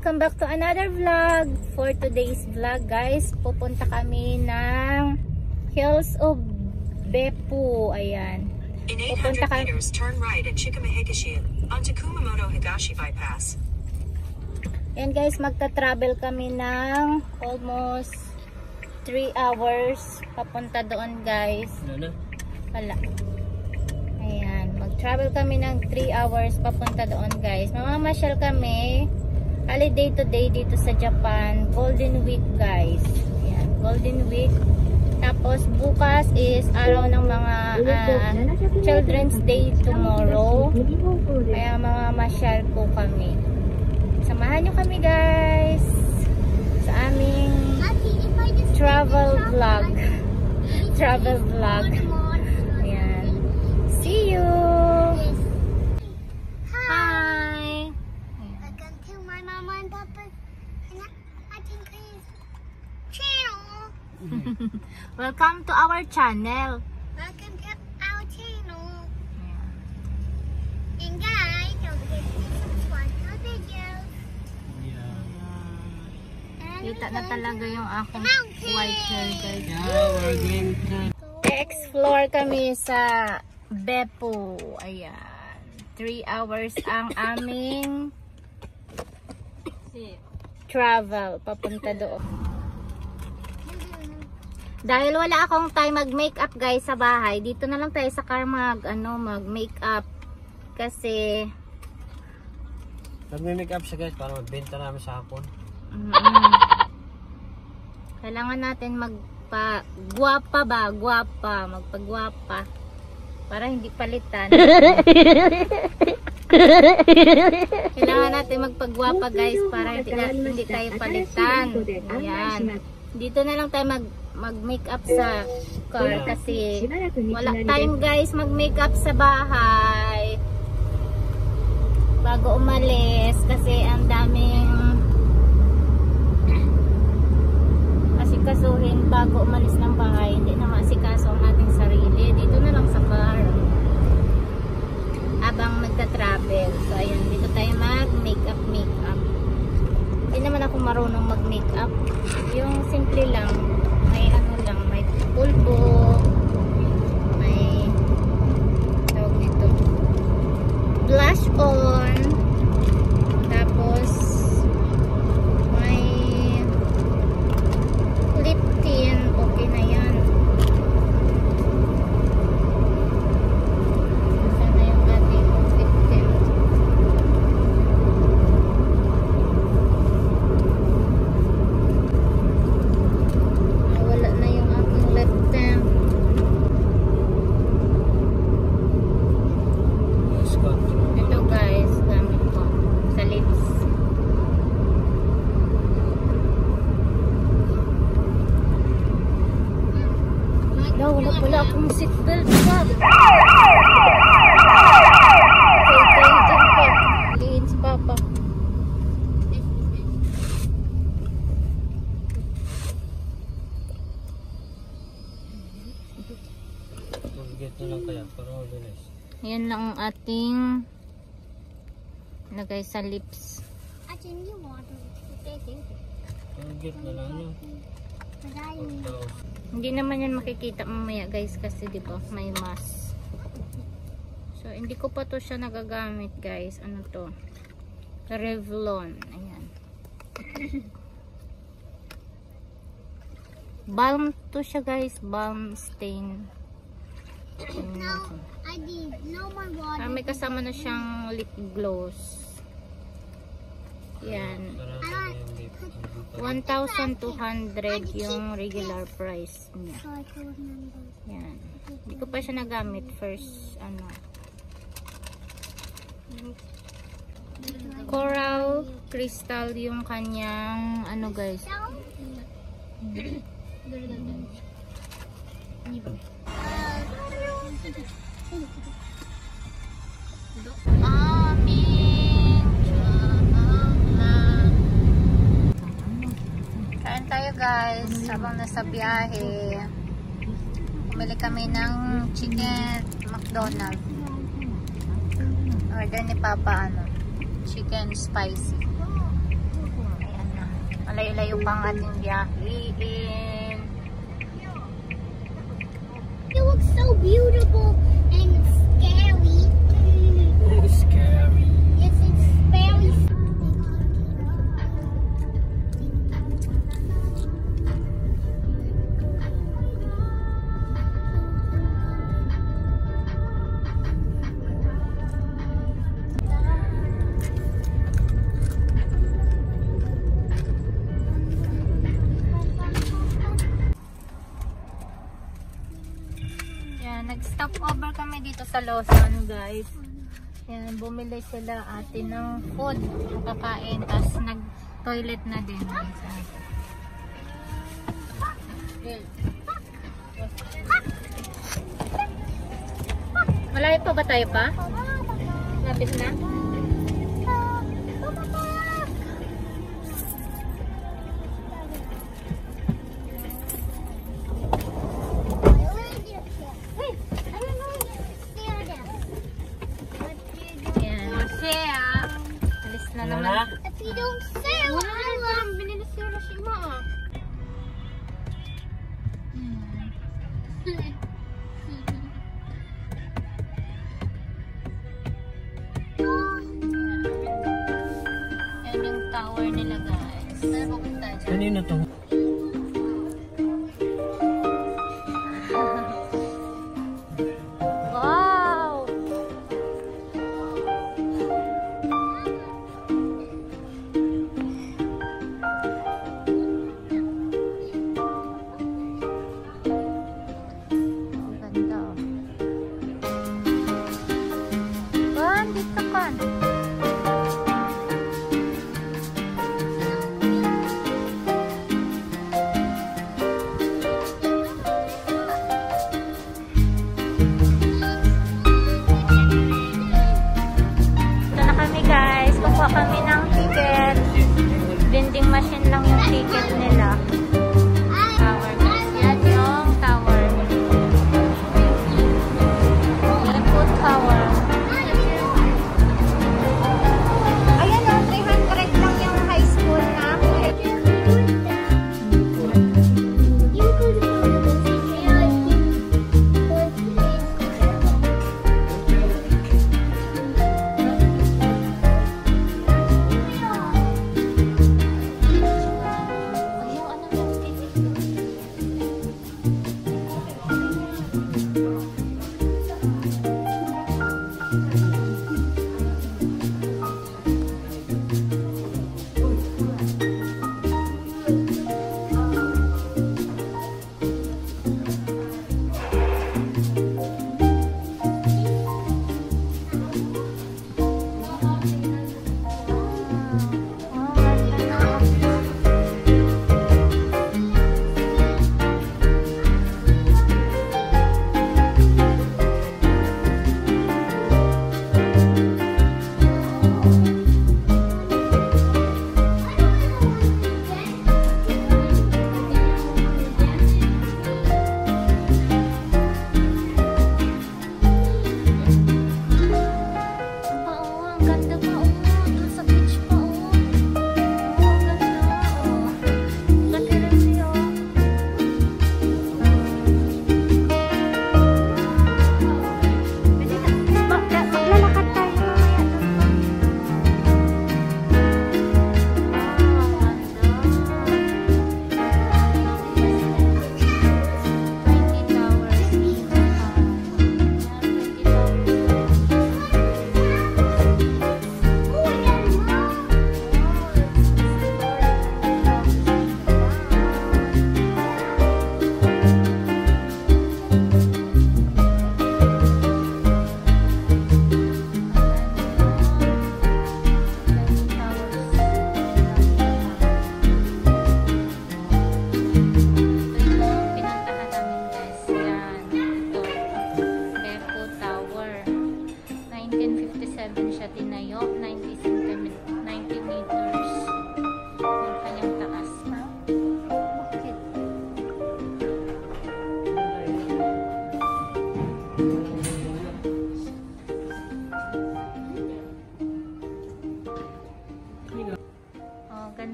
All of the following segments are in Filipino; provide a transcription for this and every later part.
Welcome back to another vlog. For today's vlog guys, pupunta kami ng Hills of Beppu. Ayan. In 800 meters, turn right at Chikamahigashi onto Kumamoto Higashi Bypass. Ayan guys, magta-travel kami ng almost 3 hours papunta doon guys. Wala. Ayan, mag-travel kami ng 3 hours papunta doon guys. Mamamasyal kami. Holiday today dito sa Japan. Golden Week guys. Ayan, Golden Week. Tapos bukas is araw ng mga Children's Day tomorrow. Kaya mamamasyal po kami. Samahan nyo kami guys sa aming travel vlog. Travel vlog. Ayan. See you! Hi! Welcome to my mama and papa's channel. Welcome to our channel. Welcome to our channel. And guys, don't forget to subscribe to our videos. And Kita na talaga yung aking mountain. white hair guys. we're going to Explore kami sa Beppu. Ayan. 3 hours ang aming travel papunta doon. Dahil wala akong time mag-makeup guys sa bahay, dito na lang tayo sa car mag-makeup. Kasi Nagme-makeup siya guys para magbenta namin sa hapon. kailangan natin magpa-guwapa ba? Guwapa. Magpa-guwapa. Para hindi palitan. Kailangan natin magpa-guwapa guys para hindi tayo palitan. Ayan. Dito na lang tayo mag-makeup sa car kasi wala time guys mag-makeup sa bahay bago umalis kasi ang daming asikasuhin bago umalis ng bahay. Hindi na maasikaso ang ating sarili. Dito na lang sa car habang magta-travel. So ayan, dito tayo mag-makeup. Hindi naman ako marunong mag-makeup. Yung simple lang, may may pulbo, may tawag dito, blush on, tapos may lip tint. Okay na yan. Sana yung ating lip tint. Wala na yung aking lip tint. Yes, control. Ito guys, gamit ko sa lips. Wala pala akong seatbelt pa. Liin si Papa. Mag-get na lang kaya para mabilis. Yan lang ang ating lagay sa lips. I think you want to take it. Mag-get na lang yun. But I Hindi naman yan makikita mamaya guys kasi di ba may mask. So hindi ko pa to siya nagagamit guys. Ano to? Revlon. Ayan. Balm to siya guys. Balm stain. I need no more water. May kasama na siyang lip gloss. Yan. Para na yung lip. 1,200 yung regular price niya. So I can remember. Yan. Hindi ko pa siya nagamit first Coral crystal yung kanyang guys. Kain tayo guys habang nasa biyahe. Bumili kami ng chicken McDonald's. Order ni Papa chicken spicy. malayo pang ating biyahin. It looks so beautiful and scary. Oh, scary. Yes, it's very. Yan, nag-stop over kami dito sa Lawson, guys. Yan, bumili sila ate ng food, ng kakain, tapos nag-toilet na din. Malayo pa ba tayo pa? Lapit na? Yan, masaya. Alis na naman. If you don't say what I love, binibisira si Mama. Yan yung tower nila, guys. Kanina to? Wow! Ang ganda, oh. Ban, dito ka. Ito na kami, guys. Kukuha kami ng ticket. Vending machine lang yung ticket nila. Tower, guys. Yan yung tower. Airport tower. Ayan o, 300 lang yung high school na. You could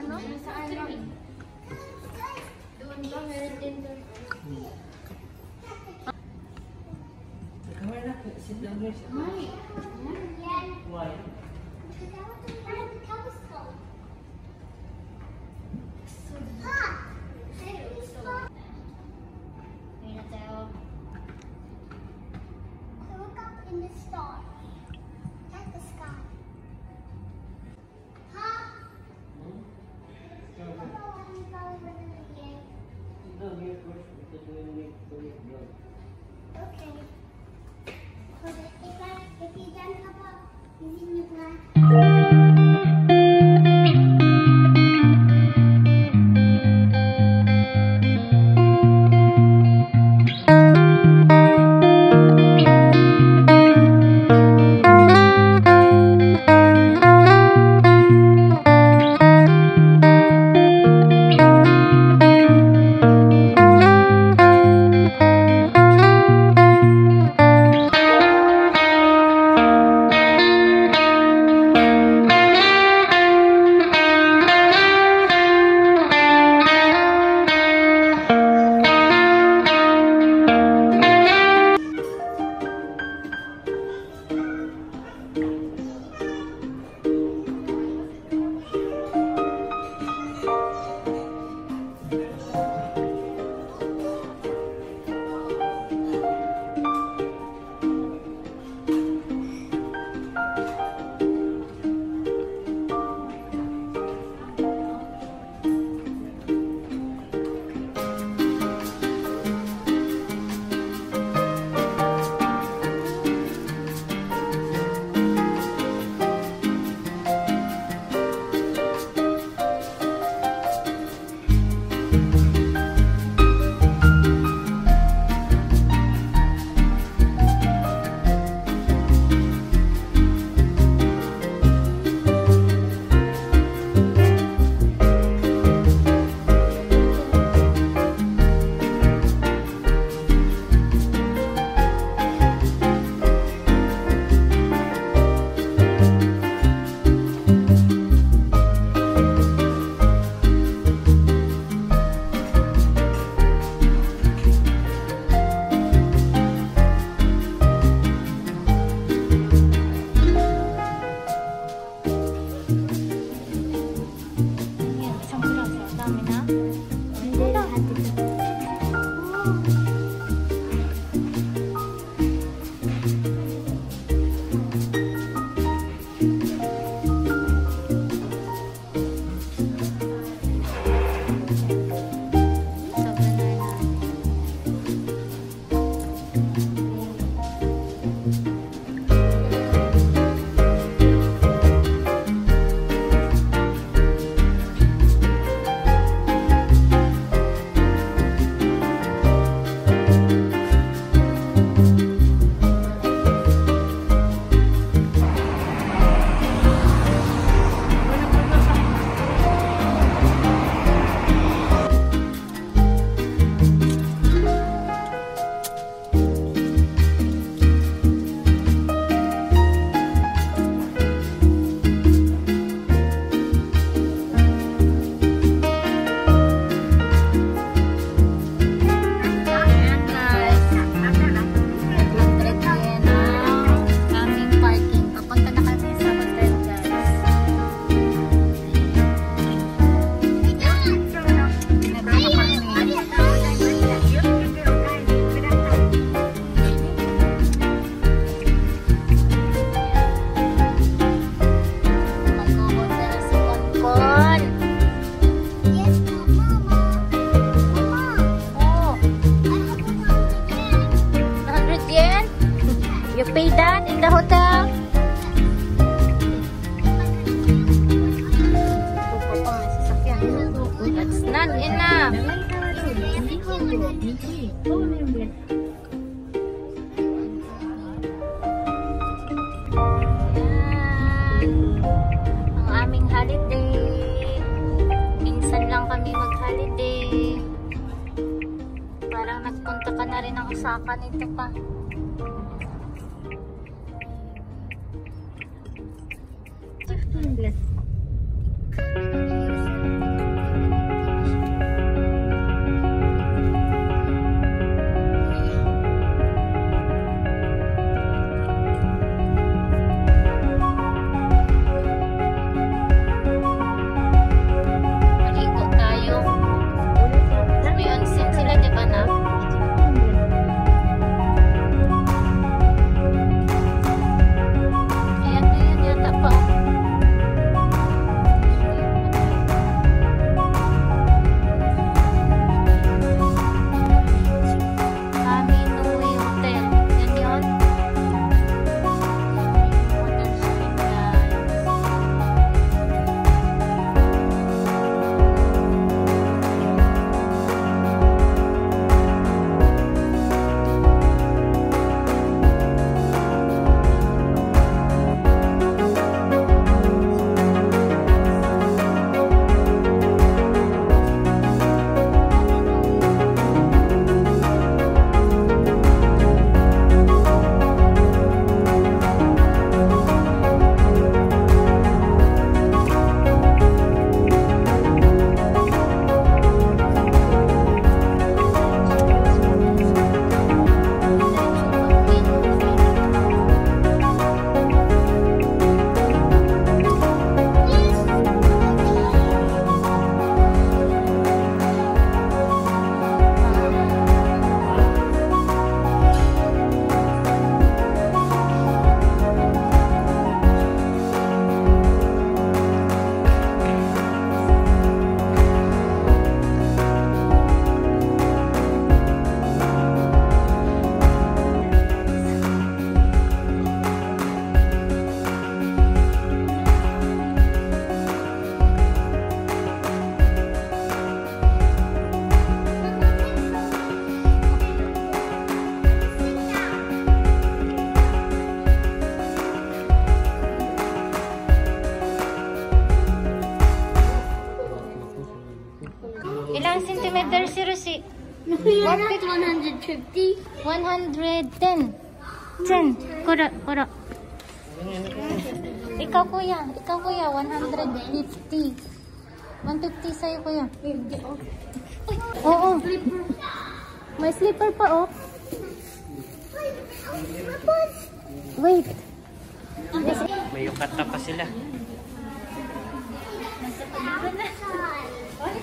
Ano? Doon ba? Meron din doon. Sit down here. Why? Ngayon na tayo. Look up in the star. At the sky. Huh? Okay. If you don't have a using your glass. Osaka nito pa. English. Ilang centimeter si Rosie? 150. 110. 10. Kura. Ikaw kuya, 150. 150 sa'yo kuya. Oo. May slipper pa oh. Wait. May yukata pa sila.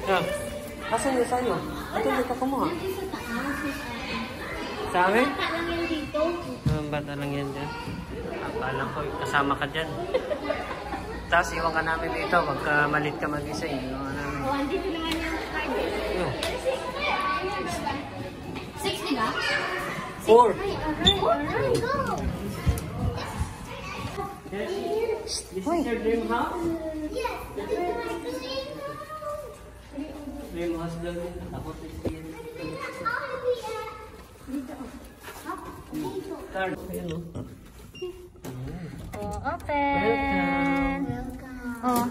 Ah, asan yung sa'yo? Ito hindi ka kumuha. Sa amin? Bata lang yan dyan. Akala ko, kasama ka dyan. Tapos iwan ka namin dito. Pagka malit ka mag-isa, iwan ka namin. Andito naman yung card. 6 nila? 4. Alright, go. This is your dream house? Yes. Dream house daw yun. Takot ito yan. Card. Ayan o. Oh, open. Oh,